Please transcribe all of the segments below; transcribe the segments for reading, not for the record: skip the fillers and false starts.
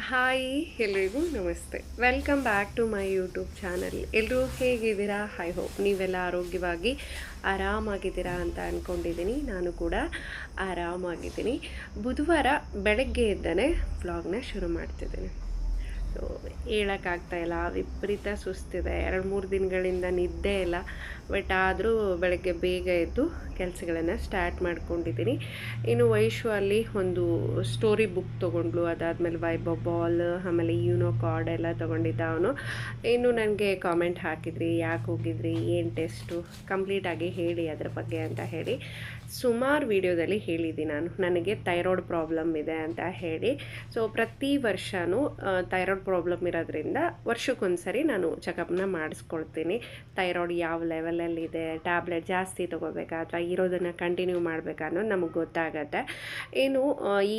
Hi ಎಲ್ರಿಗೂ ನಮಸ್ತೆ. Welcome back to my YouTube channel. ಎಲ್ಲರೂ ಹೇಗಿದ್ದೀರಾ? ಐ ಹೋಪ್ ನೀವೆಲ್ಲ ಆರೋಗ್ಯವಾಗಿ ಆರಾಮಾಗಿದ್ದೀರಾ ಅಂತ ಅಂದ್ಕೊಂಡಿದ್ದೀನಿ. ನಾನು ಕೂಡ ಆರಾಮಾಗಿದ್ದೀನಿ. ಬುಧವಾರ ಬೆಳಗ್ಗೆ ಇದ್ದಾನೆ ವ್ಲಾಗ್ನ ಶುರು ಮಾಡ್ತಿದ್ದೀನಿ. ಸೊ ಹೇಳೋಕ್ಕಾಗ್ತಾಯಿಲ್ಲ, ವಿಪರೀತ ಸುಸ್ತಿದೆ. 2-3 ದಿನಗಳಿಂದ ನಿದ್ದೆ ಇಲ್ಲ. ಬಟ್ ಆದರೂ ಬೆಳಗ್ಗೆ ಬೇಗ ಎದ್ದು ಕೆಲಸಗಳನ್ನು ಸ್ಟಾರ್ಟ್ ಮಾಡ್ಕೊಂಡಿದ್ದೀನಿ. ಇನ್ನು ವೈಶು ಅಲ್ಲಿ ಒಂದು ಸ್ಟೋರಿ ಬುಕ್ ತೊಗೊಂಡ್ಲು. ಅದಾದಮೇಲೆ ವೈಭವ್ ಬಾಲ್, ಆಮೇಲೆ ಯೂನೋ ಕಾರ್ಡ್ ಎಲ್ಲ ತೊಗೊಂಡಿದ್ದ ಅವನು. ಇನ್ನು ನನಗೆ ಕಾಮೆಂಟ್ ಹಾಕಿದ್ರಿ, ಯಾಕೆ ಹೋಗಿದ್ರಿ, ಏನು ಟೆಸ್ಟು, ಕಂಪ್ಲೀಟಾಗಿ ಹೇಳಿ ಅದ್ರ ಬಗ್ಗೆ ಅಂತ ಹೇಳಿ. ಸುಮಾರು ವೀಡಿಯೋದಲ್ಲಿ ಹೇಳಿದ್ದೀನಿ ನಾನು, ನನಗೆ ಥೈರಾಯ್ಡ್ ಪ್ರಾಬ್ಲಮ್ ಇದೆ ಅಂತ ಹೇಳಿ. ಸೊ ಪ್ರತಿ ವರ್ಷವೂ ಥೈರಾಯ್ಡ್ ಪ್ರಾಬ್ಲಮ್ ಇರೋದ್ರಿಂದ ವರ್ಷಕ್ಕೊಂದ್ಸರಿ ನಾನು ಚೆಕಪ್ನ ಮಾಡಿಸ್ಕೊಳ್ತೀನಿ. ಥೈರಾಯ್ಡ್ ಯಾವ ಲೆವೆಲಲ್ಲಿದೆ, ಟ್ಯಾಬ್ಲೆಟ್ ಜಾಸ್ತಿ ತೊಗೋಬೇಕಾ ಅಥವಾ ಇರೋದನ್ನು ಕಂಟಿನ್ಯೂ ಮಾಡಬೇಕಾ ಅನ್ನೋದು ನಮಗೆ ಗೊತ್ತಾಗತ್ತೆ. ಇನ್ನು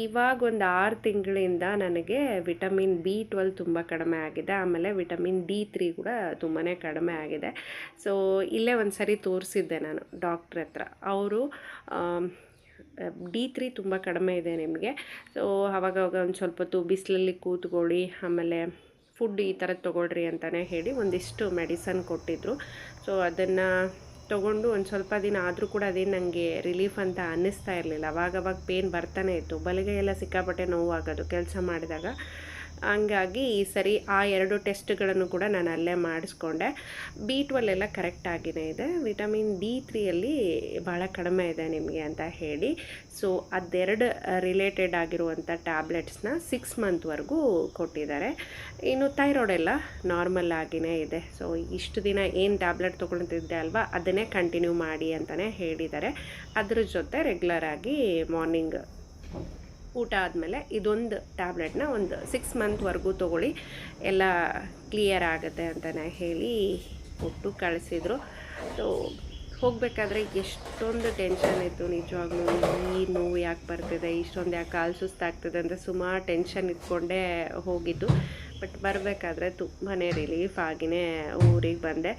ಇವಾಗ ಒಂದು 6 ತಿಂಗಳಿಂದ ನನಗೆ ವಿಟಮಿನ್ B12 ತುಂಬ ಕಡಿಮೆ ಆಗಿದೆ. ಆಮೇಲೆ ವಿಟಮಿನ್ D3 ಕೂಡ ತುಂಬಾ ಕಡಿಮೆ ಆಗಿದೆ. ಸೊ ಇಲ್ಲೇ ಒಂದು ಸರಿ ತೋರಿಸಿದ್ದೆ ನಾನು ಡಾಕ್ಟ್ರ್ ಹತ್ರ. ಅವರು D3 ತುಂಬ ಕಡಿಮೆ ಇದೆ ನಿಮಗೆ, ಸೊ ಆವಾಗವಾಗ ಒಂದು ಸ್ವಲ್ಪ ಹೊತ್ತು ಬಿಸಿಲಲ್ಲಿ ಕೂತ್ಕೊಳ್ಳಿ, ಆಮೇಲೆ ಫುಡ್ ಈ ಥರದ್ದು ತೊಗೊಳ್ರಿ ಅಂತಲೇ ಹೇಳಿ ಒಂದಿಷ್ಟು ಮೆಡಿಸನ್ ಕೊಟ್ಟಿದ್ದರು. ಸೊ ಅದನ್ನು ತೊಗೊಂಡು ಒಂದು ಸ್ವಲ್ಪ ದಿನ ಆದರೂ ಕೂಡ ಅದೇನು ನನಗೆ ರಿಲೀಫ್ ಅಂತ ಅನ್ನಿಸ್ತಾ ಇರಲಿಲ್ಲ. ಅವಾಗವಾಗ ಪೇನ್ ಬರ್ತಾನೆ ಇತ್ತು. ಬಲಗೈ ಎಲ್ಲ ಸಿಕ್ಕಾಪಟ್ಟೆ ನೋವಾಗೋದು ಕೆಲಸ ಮಾಡಿದಾಗ. ಹಂಗಾಗಿ ಈ ಸರಿ ಆ 2 ಟೆಸ್ಟ್ಗಳನ್ನು ಕೂಡ ನಾನು ಅಲ್ಲೇ ಮಾಡಿಸ್ಕೊಂಡೆ. B12 ಎಲ್ಲ ಕರೆಕ್ಟಾಗಿಯೇ ಇದೆ. ವಿಟಮಿನ್ D3ಯಲ್ಲಿ ಭಾಳ ಕಡಿಮೆ ಇದೆ ನಿಮಗೆ ಅಂತ ಹೇಳಿ. ಸೊ ಅದೆರಡು ರಿಲೇಟೆಡ್ ಆಗಿರುವಂಥ ಟ್ಯಾಬ್ಲೆಟ್ಸ್ನ 6 ಮಂತ್ವರೆಗೂ ಕೊಟ್ಟಿದ್ದಾರೆ. ಇನ್ನು ಥೈರಾಯ್ಡ್ ಎಲ್ಲ ನಾರ್ಮಲ್ ಆಗಿಯೇ ಇದೆ. ಸೊ ಇಷ್ಟು ದಿನ ಏನು ಟ್ಯಾಬ್ಲೆಟ್ ತೊಗೊಳ್ತಿದ್ದೆ ಅಲ್ವಾ, ಅದನ್ನೇ ಕಂಟಿನ್ಯೂ ಮಾಡಿ ಅಂತಲೇ ಹೇಳಿದ್ದಾರೆ. ಅದ್ರ ಜೊತೆ ರೆಗ್ಯುಲರಾಗಿ ಮಾರ್ನಿಂಗ್ ಊಟ ಆದಮೇಲೆ ಇದೊಂದು ಟ್ಯಾಬ್ಲೆಟ್ನ ಒಂದು 6 ಮಂತ್ವರೆಗೂ ತೊಗೊಳ್ಳಿ, ಎಲ್ಲ ಕ್ಲಿಯರ್ ಆಗುತ್ತೆ ಅಂತಲೇ ಹೇಳಿ ಕೊಟ್ಟು ಕಳಿಸಿದರು. ಸೊ ಹೋಗಬೇಕಾದ್ರೆ ಎಷ್ಟೊಂದು ಟೆನ್ಷನ್ ಇತ್ತು ನಿಜವಾಗ್ಲೂ. ಈ ನೋವು ಯಾಕೆ ಬರ್ತಿದೆ, ಇಷ್ಟೊಂದು ಯಾಕೆ ಕಾಲು ಸುಸ್ತಾಗ್ತದೆ ಅಂತ ಸುಮಾರು ಟೆನ್ಷನ್ ಇಟ್ಕೊಂಡೇ ಹೋಗಿದ್ದು. ಬಟ್ ಬರಬೇಕಾದ್ರೆ ತುಂಬಾ ರಿಲೀಫ್ ಆಗಿಯೇ ಊರಿಗೆ ಬಂದೆ.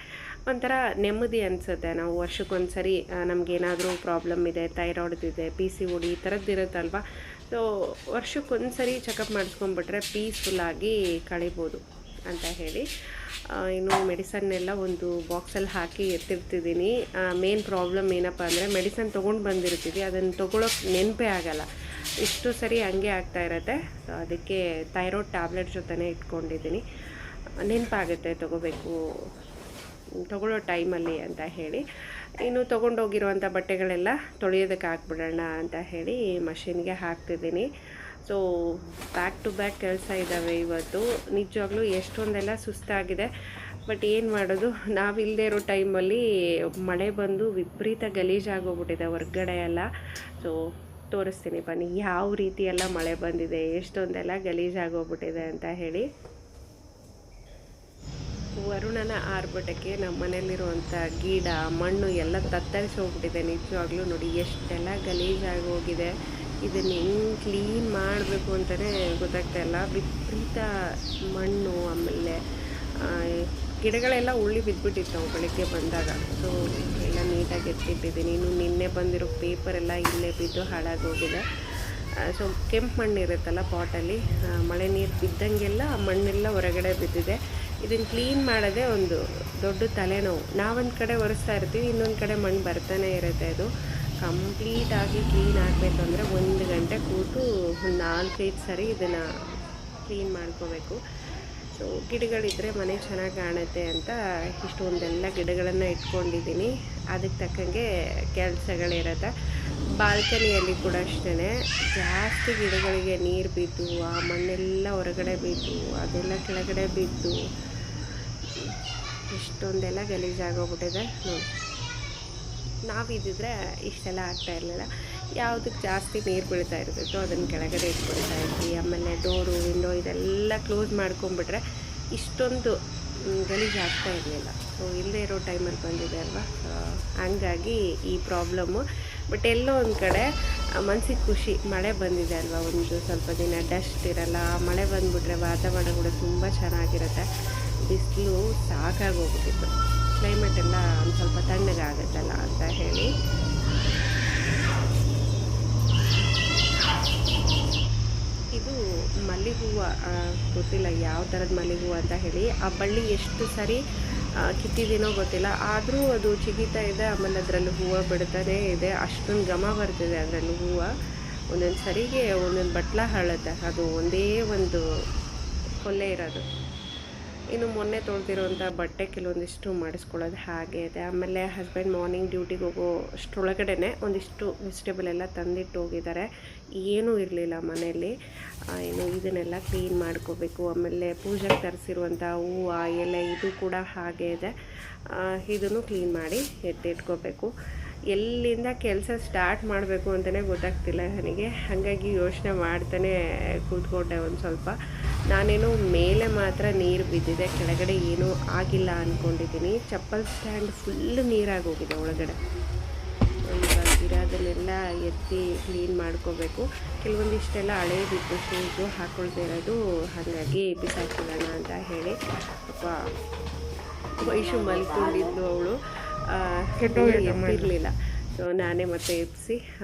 ಒಂಥರ ನೆಮ್ಮದಿ ಅನಿಸುತ್ತೆ. ನಾವು ವರ್ಷಕ್ಕೊಂದ್ಸರಿ ನಮಗೇನಾದರೂ ಪ್ರಾಬ್ಲಮ್ ಇದೆ, ಥೈರಾಯ್ಡ್ದಿದೆ, PCOD ಈ ಥರದ್ದು ಇರುತ್ತಲ್ವ. ಸೊ ವರ್ಷಕ್ಕೊಂದ್ಸರಿ ಚೆಕಪ್ ಮಾಡಿಸ್ಕೊಂಡ್ಬಿಟ್ರೆ ಪೀಸ್ಫುಲ್ಲಾಗಿ ಕಳಿಬೋದು ಅಂತ ಹೇಳಿ. ಇನ್ನು ಮೆಡಿಸನ್ನೆಲ್ಲ ಒಂದು ಬಾಕ್ಸಲ್ಲಿ ಹಾಕಿ ಎತ್ತಿರ್ತಿದ್ದೀನಿ. ಮೇನ್ ಪ್ರಾಬ್ಲಮ್ ಏನಪ್ಪ ಅಂದರೆ ಮೆಡಿಸನ್ ತೊಗೊಂಡು ಬಂದಿರ್ತೀವಿ, ಅದನ್ನು ತೊಗೊಳೋಕೆ ನೆನಪೇ ಆಗೋಲ್ಲ. ಇಷ್ಟು ಸರಿ ಹಂಗೆ ಆಗ್ತಾ ಇರುತ್ತೆ. ಸೊ ಅದಕ್ಕೆ ಥೈರಾಯ್ಡ್ ಟ್ಯಾಬ್ಲೆಟ್ ಜೊತೆನೇ ಇಟ್ಕೊಂಡಿದ್ದೀನಿ. ನೆನಪಾಗುತ್ತೆ ತೊಗೊಳ್ಳೋ ಟೈಮಲ್ಲಿ ಅಂತ ಹೇಳಿ. ಇನ್ನು ತೊಗೊಂಡೋಗಿರುವಂಥ ಬಟ್ಟೆಗಳೆಲ್ಲ ತೊಳೆಯೋದಕ್ಕೆ ಹಾಕ್ಬಿಡೋಣ ಅಂತ ಹೇಳಿ ಮಷಿನ್ಗೆ ಹಾಕ್ತಿದ್ದೀನಿ. ಸೊ ಬ್ಯಾಕ್ ಟು ಬ್ಯಾಕ್ ಕೆಲಸ ಇದ್ದಾವೆ ಇವತ್ತು. ನಿಜವಾಗ್ಲೂ ಎಷ್ಟೊಂದೆಲ್ಲ ಸುಸ್ತಾಗಿದೆ. ಬಟ್ ಏನು ಮಾಡೋದು, ನಾವಿಲ್ಲದೆ ಇರೋ ಟೈಮಲ್ಲಿ ಮಳೆ ಬಂದು ವಿಪರೀತ ಗಲೀಜಾಗೋಗ್ಬಿಟ್ಟಿದೆ ಹೊರ್ಗಡೆ ಎಲ್ಲ. ಸೊ ತೋರಿಸ್ತೀನಿ ಬನ್ನಿ ಯಾವ ರೀತಿ ಎಲ್ಲ ಮಳೆ ಬಂದಿದೆ, ಎಷ್ಟೊಂದೆಲ್ಲ ಗಲೀಜಾಗೋಗ್ಬಿಟ್ಟಿದೆ ಅಂತ ಹೇಳಿ. ವರುಣನ ಆರ್ಭಟಕ್ಕೆ ನಮ್ಮ ಮನೆಯಲ್ಲಿರುವಂಥ ಗಿಡ ಮಣ್ಣು ಎಲ್ಲ ತತ್ತರಿಸಿ ಹೋಗ್ಬಿಟ್ಟಿದೆ. ನಿಜವಾಗ್ಲೂ ನೋಡಿ ಎಷ್ಟೆಲ್ಲ ಗಲೀಜಾಗೋಗಿದೆ. ಇದನ್ನು ಹೆಂಗೆ ಕ್ಲೀನ್ ಮಾಡಬೇಕು ಅಂತಲೇ ಗೊತ್ತಾಗ್ತಾಯಿಲ್ಲ. ವಿಪರೀತ ಮಣ್ಣು, ಆಮೇಲೆ ಗಿಡಗಳೆಲ್ಲ ಉಳ್ಳಿ ಬಿದ್ದುಬಿಟ್ಟಿತ್ತು ಬೆಳಗ್ಗೆ ಬಂದಾಗ. ಸೊ ಎಲ್ಲ ನೀಟಾಗಿ ಎತ್ತಿಟ್ಟಿದ್ದೀನಿ. ಇನ್ನು ನಿನ್ನೆ ಬಂದಿರೋ ಪೇಪರೆಲ್ಲ ಇಲ್ಲೇ ಬಿದ್ದು ಹಾಳಾಗೋಗಿದೆ. ಸೊ ಕೆಂಪು ಮಣ್ಣು ಇರುತ್ತಲ್ಲ ಪಾಟಲ್ಲಿ, ಮಳೆ ನೀರು ಬಿದ್ದಂಗೆಲ್ಲ ಆ ಮಣ್ಣೆಲ್ಲ ಹೊರಗಡೆ ಬಿದ್ದಿದೆ. ಇದನ್ನು ಕ್ಲೀನ್ ಮಾಡೋದೇ ಒಂದು ದೊಡ್ಡ ತಲೆನೋವು. ನಾವೊಂದು ಕಡೆ ಒರೆಸ್ತಾ ಇರ್ತೀವಿ, ಇನ್ನೊಂದು ಕಡೆ ಮಣ್ಣು ಬರ್ತಾನೆ ಇರುತ್ತೆ. ಅದು ಕಂಪ್ಲೀಟಾಗಿ ಕ್ಲೀನ್ ಆಗಬೇಕು ಅಂದರೆ 1 ಗಂಟೆ ಕೂತು ಒಂದು 4-5 ಸರಿ ಇದನ್ನು ಕ್ಲೀನ್ ಮಾಡ್ಕೋಬೇಕು. ಸೊ ಗಿಡಗಳಿದ್ದರೆ ಮನೆ ಚೆನ್ನಾಗಿ ಕಾಣುತ್ತೆ ಅಂತ ಇಷ್ಟೊಂದೆಲ್ಲ ಗಿಡಗಳನ್ನು ಇಟ್ಕೊಂಡಿದ್ದೀನಿ. ಅದಕ್ಕೆ ತಕ್ಕಂಗೆ ಕೆಲಸಗಳಿರುತ್ತೆ. ಬಾಲ್ಕನಿಯಲ್ಲಿ ಕೂಡ ಅಷ್ಟೇ ಜಾಸ್ತಿ ಗಿಡಗಳಿಗೆ ನೀರು ಬಿದ್ದು ಆ ಮಣ್ಣೆಲ್ಲ ಹೊರಗಡೆ ಬಿದ್ದು ಅದೆಲ್ಲ ಕೆಳಗಡೆ ಬಿದ್ದು ಇಷ್ಟೊಂದೆಲ್ಲ ಗಲೀಜಾಗೋಗ್ಬಿಟ್ಟಿದೆ ನೋಡಿ. ನಾವಿದ್ದಿದ್ರೆ ಇಷ್ಟೆಲ್ಲ ಆಗ್ತಾ ಇರಲಿಲ್ಲ. ಯಾವುದಕ್ಕೆ ಜಾಸ್ತಿ ನೀರು ಬೀಳ್ತಾ ಇರ್ತಿತ್ತು ಅದನ್ನು ಕೆಳಗಡೆ ಇಟ್ಕೊಳ್ತಾ ಇದ್ವಿ. ಆಮೇಲೆ ಡೋರು ವಿಂಡೋ ಇದೆಲ್ಲ ಕ್ಲೋಸ್ ಮಾಡ್ಕೊಂಬಿಟ್ರೆ ಇಷ್ಟೊಂದು ಗಲೀಜಾಗ್ತಾ ಇರಲಿಲ್ಲ. ಸೊ ಇಲ್ಲದೇ ಇರೋ ಟೈಮಲ್ಲಿ ಬಂದಿದೆ ಅಲ್ವಾ, ಹಂಗಾಗಿ ಈ ಪ್ರಾಬ್ಲಮ್ಮು. ಬಟ್ ಎಲ್ಲೋ ಒಂದು ಕಡೆ ಮನಸ್ಸಿಗೆ ಖುಷಿ, ಮಳೆ ಬಂದಿದೆ ಅಲ್ವಾ, ಒಂದು ಸ್ವಲ್ಪ ದಿನ ಡಸ್ಟ್ ಇರಲ್ಲ. ಮಳೆ ಬಂದುಬಿಟ್ರೆ ವಾತಾವರಣ ಕೂಡ ತುಂಬ ಚೆನ್ನಾಗಿರುತ್ತೆ. ಬಿಸಿಲು ಸಾಕಾಗೋಗ್ಬಿಟ್ಟಿತ್ತು. ಕ್ಲೈಮೇಟ್ ಎಲ್ಲ ಒಂದು ಸ್ವಲ್ಪ ತಣ್ಣಗಾಗುತ್ತಲ್ಲ ಅಂತ ಹೇಳಿ. ಇದು ಮಲ್ಲಿಗೆ ಹೂವು, ಗೊತ್ತಿಲ್ಲ ಯಾವ ಥರದ ಮಲ್ಲಿಗೆ ಹೂವು ಅಂತ ಹೇಳಿ. ಆ ಬಳ್ಳಿ ಎಷ್ಟು ಸರಿ ಕಿತ್ತಿದ್ದೀನೋ ಗೊತ್ತಿಲ್ಲ, ಆದರೂ ಅದು ಚಿಗಿತಾ ಇದೆ. ಆಮೇಲೆ ಅದರಲ್ಲಿ ಹೂವು ಬಿಡ್ತಾನೇ ಇದೆ. ಅಷ್ಟೊಂದು ಘಮ ಬರ್ತಿದೆ ಅದರಲ್ಲಿ ಹೂವು. ಒಂದೊಂದು ಸರಿಗೆ ಒಂದೊಂದು ಬಟ್ಲ ಹರಳುತ್ತೆ. ಅದು ಒಂದೇ ಒಂದು ಕೊಲ್ಲೆ ಇರೋದು. ಇನ್ನು ಮೊನ್ನೆ ತೊಳೆದಿರೋಂಥ ಬಟ್ಟೆ ಕೆಲವೊಂದಿಷ್ಟು ಮಾಡಿಸ್ಕೊಳ್ಳೋದು ಹಾಗೆ ಇದೆ. ಆಮೇಲೆ ಹಸ್ಬೆಂಡ್ ಮಾರ್ನಿಂಗ್ ಡ್ಯೂಟಿಗೆ ಹೋಗೋ ಅಷ್ಟರೊಳಗಡೆ ಒಂದಿಷ್ಟು ವೆಜಿಟೇಬಲ್ ಎಲ್ಲ ತಂದಿಟ್ಟು ಹೋಗಿದ್ದಾರೆ. ಏನೂ ಇರಲಿಲ್ಲ ಮನೆಯಲ್ಲಿ. ಇನ್ನು ಇದನ್ನೆಲ್ಲ ಕ್ಲೀನ್ ಮಾಡ್ಕೋಬೇಕು. ಆಮೇಲೆ ಪೂಜೆಗೆ ತರಿಸಿರುವಂಥ ಹೂವು, ಎಲೆ ಇದು ಕೂಡ ಹಾಗೆ ಇದೆ. ಇದನ್ನು ಕ್ಲೀನ್ ಮಾಡಿ ಎತ್ತಿಟ್ಕೋಬೇಕು. ಎಲ್ಲಿಂದ ಕೆಲಸ ಸ್ಟಾರ್ಟ್ ಮಾಡಬೇಕು ಅಂತಲೇ ಗೊತ್ತಾಗ್ತಿಲ್ಲ ನನಗೆ. ಹಾಗಾಗಿ ಯೋಚನೆ ಮಾಡ್ತಾನೆ ಕೂತ್ಕೊಂಡೆ ಒಂದು ಸ್ವಲ್ಪ. ನಾನೇನು ಮೇಲೆ ಮಾತ್ರ ನೀರು ಬಿದ್ದಿದೆ, ಕೆಳಗಡೆ ಏನೂ ಆಗಿಲ್ಲ ಅಂದ್ಕೊಂಡಿದ್ದೀನಿ. ಚಪ್ಪಲ್ ಸ್ಟ್ಯಾಂಡ್ ಫುಲ್ ನೀರಾಗೋಗಿದೆ ಒಳಗಡೆ. ಇವಾಗ ಇರೋದನ್ನೆಲ್ಲ ಎತ್ತಿ ಕ್ಲೀನ್ ಮಾಡ್ಕೋಬೇಕು. ಕೆಲವೊಂದಿಷ್ಟೆಲ್ಲ ಹಳೇದಿತ್ತು, ಶೂಸು ಹಾಕ್ಕೊಳ್ತಾ ಇರೋದು, ಹಾಗಾಗಿ ಬಿಸಾಕಿರೋಣ ಅಂತ ಹೇಳಿ. ಪಾಪ ವೈಶು ಮಲ್ಕೊಂಡಿದ್ದು, ಅವಳು ಎತ್ತಿರಲಿಲ್ಲ. ಸೊ ನಾನೇ ಮತ್ತೆ ಎಬ್ಬಿಸಿ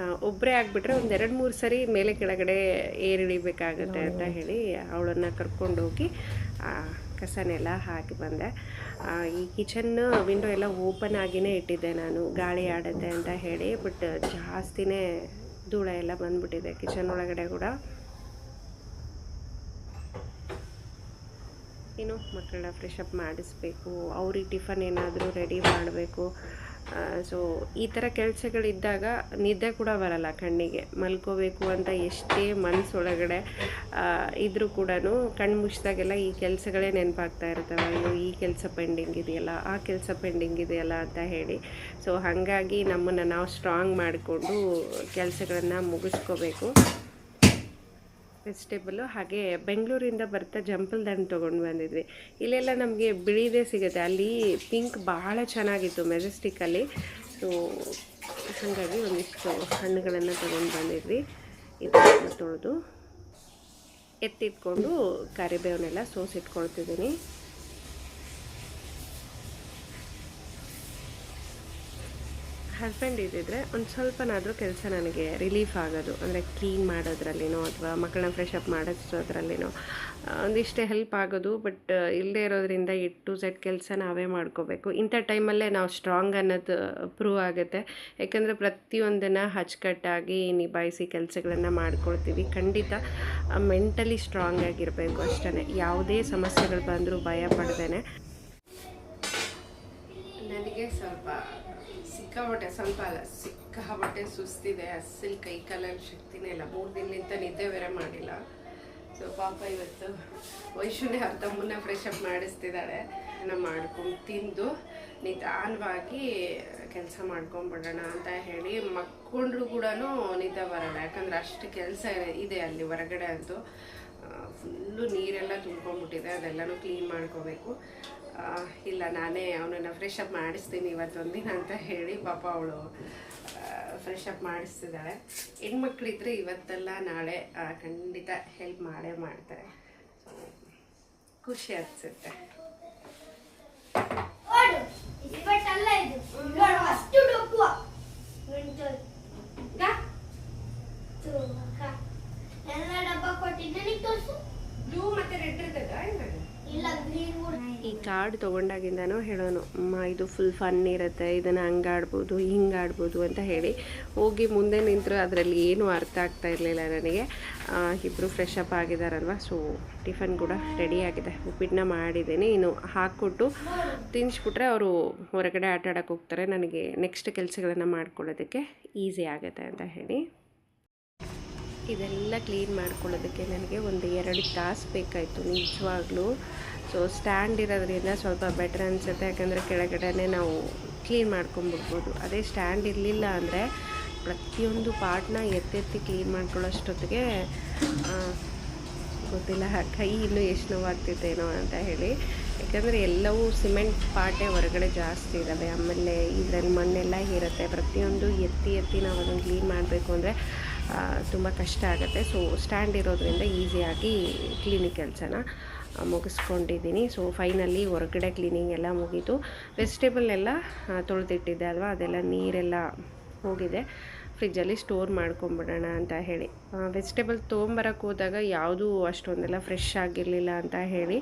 ಒಬ್ಬರೇ ಆಗಿಬಿಟ್ರೆ ಒಂದು 2-3 ಸರಿ ಮೇಲೆ ಕೆಳಗಡೆ ಏರಿಳಿಬೇಕಾಗತ್ತೆ ಅಂತ ಹೇಳಿ ಅವಳನ್ನು ಕರ್ಕೊಂಡೋಗಿ ಕಸನೆಲ್ಲ ಹಾಕಿ ಬಂದೆ. ಈ ಕಿಚನ್ ವಿಂಡೋ ಎಲ್ಲ ಓಪನ್ ಆಗಿಯೇ ಇಟ್ಟಿದ್ದೆ ನಾನು, ಗಾಳಿ ಆಡುತ್ತೆ ಅಂತ ಹೇಳಿ. ಬಟ್ ಜಾಸ್ತಿನೇ ಧೂಳ ಎಲ್ಲ ಬಂದ್ಬಿಟ್ಟಿದೆ ಕಿಚನ್ ಒಳಗಡೆ ಕೂಡ. ಇನ್ನು ಮಕ್ಕಳನ್ನ ಫ್ರೆಶ್ ಅಪ್ ಮಾಡಿಸ್ಬೇಕು, ಅವ್ರಿಗೆ ಟಿಫನ್ ಏನಾದರೂ ರೆಡಿ ಮಾಡಬೇಕು. ಸೊ ಈ ಥರ ಕೆಲಸಗಳಿದ್ದಾಗ ನಿದ್ದೆ ಕೂಡ ಬರಲ್ಲ ಕಣ್ಣಿಗೆ. ಮಲ್ಕೋಬೇಕು ಅಂತ ಎಷ್ಟೇ ಮನಸ್ಸೊಳಗಡೆ ಇದ್ರೂ ಕೂಡ ಕಣ್ಣು ಮುಚ್ಚಿದಾಗೆಲ್ಲ ಈ ಕೆಲಸಗಳೇ ನೆನಪಾಗ್ತಾ ಇರ್ತವೆ. ಅಯ್ಯೋ ಈ ಕೆಲಸ ಪೆಂಡಿಂಗ್ ಇದೆಯಲ್ಲ, ಆ ಕೆಲಸ ಪೆಂಡಿಂಗ್ ಇದೆಯಲ್ಲ ಅಂತ ಹೇಳಿ. ಸೊ ಹಾಗಾಗಿ ನಮ್ಮನ್ನು ನಾವು ಸ್ಟ್ರಾಂಗ್ ಮಾಡಿಕೊಂಡು ಕೆಲಸಗಳನ್ನು ಮುಗಿಸ್ಕೋಬೇಕು. ವೆಜಿಟೇಬಲು ಹಾಗೆ ಬೆಂಗಳೂರಿಂದ ಬರ್ತಾ ಜಂಪಲ್ ದಂಡು ತೊಗೊಂಡು ಬಂದಿದ್ವಿ. ಇಲ್ಲೆಲ್ಲ ನಮಗೆ ಬಿಳಿದೇ ಸಿಗುತ್ತೆ, ಅಲ್ಲಿ ಪಿಂಕ್ ಭಾಳ ಚೆನ್ನಾಗಿತ್ತು ಮೆಜೆಸ್ಟಿಕ್ಕಲ್ಲಿ. ಸೊ ಹಾಗಾಗಿ ಒಂದಿಷ್ಟು ಹಣ್ಣುಗಳನ್ನು ತೊಗೊಂಡು ಬಂದಿದ್ವಿ. ಇದನ್ನು ತೊಳೆದು ಎತ್ತಿಟ್ಕೊಂಡು ಕರಿಬೇವನ್ನೆಲ್ಲ ಸೋಸಿಟ್ಕೊಳ್ತಿದ್ದೀನಿ. ಹಸ್ಬೆಂಡ್ ಇದ್ದಿದ್ರೆ ಒಂದು ಸ್ವಲ್ಪನಾದರೂ ಕೆಲಸ ನನಗೆ ರಿಲೀಫ್ ಆಗೋದು. ಅಂದರೆ ಕ್ಲೀನ್ ಮಾಡೋದ್ರಲ್ಲಿನೋ ಅಥವಾ ಮಕ್ಕಳನ್ನ ಫ್ರೆಶ್ ಅಪ್ ಮಾಡಿಸೋದ್ರಲ್ಲಿನೋ ಒಂದಿಷ್ಟೇ ಹೆಲ್ಪ್ ಆಗೋದು. ಬಟ್ ಇಲ್ಲದೆ ಇರೋದ್ರಿಂದ ಟು Z ಕೆಲಸ ನಾವೇ ಮಾಡ್ಕೋಬೇಕು. ಇಂಥ ಟೈಮಲ್ಲೇ ನಾವು ಸ್ಟ್ರಾಂಗ್ ಅನ್ನೋದು ಪ್ರೂವ್ ಆಗುತ್ತೆ. ಯಾಕಂದರೆ ಪ್ರತಿಯೊಂದನ್ನು ಅಚ್ಚುಕಟ್ಟಾಗಿ ನಿಭಾಯಿಸಿ ಕೆಲಸಗಳನ್ನು ಮಾಡ್ಕೊಳ್ತೀವಿ. ಖಂಡಿತ ಮೆಂಟಲಿ ಸ್ಟ್ರಾಂಗ್ ಆಗಿರಬೇಕು ಅಷ್ಟೇ. ಯಾವುದೇ ಸಮಸ್ಯೆಗಳು ಬಂದರೂ ಭಯ ಪಡ್ದೇನೆ. ನನಗೆ ಸಿಕ್ಕಾಬಟ್ಟೆ ಸುಸ್ತಿದೆ. ಅಸಲು ಕೈ ಕಾಲಲ್ಲಿ ಶಕ್ತಿನೇ ಇಲ್ಲ. 3 ದಿನದಿಂದ ನಿದ್ದೆ ಬೇರೆ ಮಾಡಿಲ್ಲ. ಸೊ ಪಾಪ ಇವತ್ತು ವೈಶುನೇ ಅವ್ರ ತಮ್ಮನ್ನ ಫ್ರೆಶ್ ಅಪ್ ಮಾಡಿಸ್ತಿದ್ದಾಳೆ. ಮಾಡ್ಕೊಂಡು ತಿಂದು ನಿಧಾನವಾಗಿ ಕೆಲಸ ಮಾಡ್ಕೊಂಡ್ಬಿಡೋಣ ಅಂತ ಹೇಳಿ ಮಕ್ಕೊಂಡ್ರು ಕೂಡ ನಿದ್ದೆ ಬರೋಲ್ಲ. ಯಾಕಂದರೆ ಅಷ್ಟು ಕೆಲಸ ಇದೆ ಅಲ್ಲಿ ಹೊರಗಡೆ. ಅಂತೂ ಫುಲ್ಲು ನೀರೆಲ್ಲ ತುಂಬ್ಕೊಂಡ್ಬಿಟ್ಟಿದೆ, ಅದೆಲ್ಲನೂ ಕ್ಲೀನ್ ಮಾಡ್ಕೋಬೇಕು. ಇಲ್ಲ ನಾನೇ ಅವನನ್ನು ಫ್ರೆಶ್ ಅಪ್ ಮಾಡಿಸ್ತೀನಿ ಇವತ್ತೊಂದಿನ ಅಂತ ಹೇಳಿ ಪಾಪ ಅವಳು ಫ್ರೆಶ್ ಅಪ್ ಮಾಡಿಸ್ತಿದ್ದಾಳೆ. ಹೆಣ್ಮಕ್ಳಿದ್ರೆ ಇವತ್ತೆಲ್ಲ ನಾಳೆ ಖಂಡಿತ ಹೆಲ್ಪ್ ಮಾಡೇ ಮಾಡ್ತಾರೆ. ಖುಷಿ ಅನಿಸುತ್ತೆ. ಬ್ಲೂ ಮತ್ತೆ ರೆಡ್ ಇರ್ತದ ಈ ಕಾರ್ಡ್ ತೊಗೊಂಡಾಗಿಂದನೂ ಹೇಳೋನು, ಅಮ್ಮ ಇದು ಫುಲ್ ಫನ್ ಇರುತ್ತೆ, ಇದನ್ನು ಹಂಗೆ ಆಡ್ಬೋದು ಹಿಂಗೆ ಆಡ್ಬೋದು ಅಂತ ಹೇಳಿ. ಹೋಗಿ ಮುಂದೆ ನಿಂತರು ಅದರಲ್ಲಿ ಏನೂ ಅರ್ಥ ಆಗ್ತಾ ಇರಲಿಲ್ಲ ನನಗೆ. ಇಬ್ಬರು ಫ್ರೆಶ್ ಅಪ್ ಆಗಿದ್ದಾರಲ್ವ. ಸೊ ಟಿಫನ್ ಕೂಡ ರೆಡಿ ಆಗಿದೆ. ಉಪ್ಪಿಟ್ಟನ್ನ ಮಾಡಿದ್ದೀನಿ. ಇನ್ನು ಹಾಕ್ಕೊಟ್ಟು ತಿನ್ನಿಸ್ಬಿಟ್ರೆ ಅವರು ಹೊರಗಡೆ ಆಟ ಆಡೋಕ್ಕೆ ಹೋಗ್ತಾರೆ. ನನಗೆ ನೆಕ್ಸ್ಟ್ ಕೆಲಸಗಳನ್ನು ಮಾಡ್ಕೊಳ್ಳೋದಕ್ಕೆ ಈಸಿ ಆಗುತ್ತೆ ಅಂತ ಹೇಳಿ. ಇದೆಲ್ಲ ಕ್ಲೀನ್ ಮಾಡ್ಕೊಳ್ಳೋದಕ್ಕೆ ನನಗೆ ಒಂದು 2 ತಾಸು ಬೇಕಾಯಿತು ನಿಜವಾಗ್ಲೂ. ಸೊ ಸ್ಟ್ಯಾಂಡ್ ಇರೋದ್ರಿಂದ ಸ್ವಲ್ಪ ಬೆಟರ್ ಅನಿಸುತ್ತೆ. ಯಾಕಂದರೆ ಕೆಳಗಡೆ ನಾವು ಕ್ಲೀನ್ ಮಾಡ್ಕೊಂಬಿಡ್ಬೋದು. ಅದೇ ಸ್ಟ್ಯಾಂಡ್ ಇರಲಿಲ್ಲ ಅಂದರೆ ಪ್ರತಿಯೊಂದು ಪಾರ್ಟ್ನ ಎತ್ತೆತ್ತಿ ಕ್ಲೀನ್ ಮಾಡ್ಕೊಳ್ಳೋಷ್ಟೊತ್ತಿಗೆ ಗೊತ್ತಿಲ್ಲ ಕೈ ಇನ್ನೂ ಎಷ್ಟು ನೋವಾಗ್ತಿತ್ತೇನೋ ಅಂತ ಹೇಳಿ. ಯಾಕಂದರೆ ಎಲ್ಲವೂ ಸಿಮೆಂಟ್ ಪಾರ್ಟೇ ಹೊರಗಡೆ ಜಾಸ್ತಿ ಇದ್ದಾವೆ. ಆಮೇಲೆ ಇದರಲ್ಲಿ ಮಣ್ಣೆಲ್ಲ ಇರುತ್ತೆ. ಪ್ರತಿಯೊಂದು ಎತ್ತಿ ನಾವು ಅದನ್ನು ಕ್ಲೀನ್ ಮಾಡಬೇಕು ಅಂದರೆ ತುಂಬ ಕಷ್ಟ ಆಗುತ್ತೆ. ಸೊ ಸ್ಟ್ಯಾಂಡ್ ಇರೋದ್ರಿಂದ ಈಸಿಯಾಗಿ ಕ್ಲೀನಿಂಗ್ ಕೆಲಸನ ಮುಗಿಸ್ಕೊಂಡಿದ್ದೀನಿ. ಸೊ ಫೈನಲಿ ಹೊರಗಡೆ ಕ್ಲೀನಿಂಗ್ ಎಲ್ಲ ಮುಗೀತು. ವೆಜಿಟೇಬಲ್ ಎಲ್ಲ ತೊಳೆದಿಟ್ಟಿದ್ದೆ ಅಲ್ವಾ, ಅದೆಲ್ಲ ನೀರೆಲ್ಲ ಹೋಗಿದೆ. ಫ್ರಿಜ್ಜಲ್ಲಿ ಸ್ಟೋರ್ ಮಾಡ್ಕೊಂಬಿಡೋಣ ಅಂತ ಹೇಳಿ. ವೆಜಿಟೇಬಲ್ ತೊಗೊಂಬರಕ್ಕೆ ಹೋದಾಗ ಯಾವುದೂ ಅಷ್ಟೊಂದೆಲ್ಲ ಫ್ರೆಶ್ ಆಗಿರಲಿಲ್ಲ ಅಂತ ಹೇಳಿ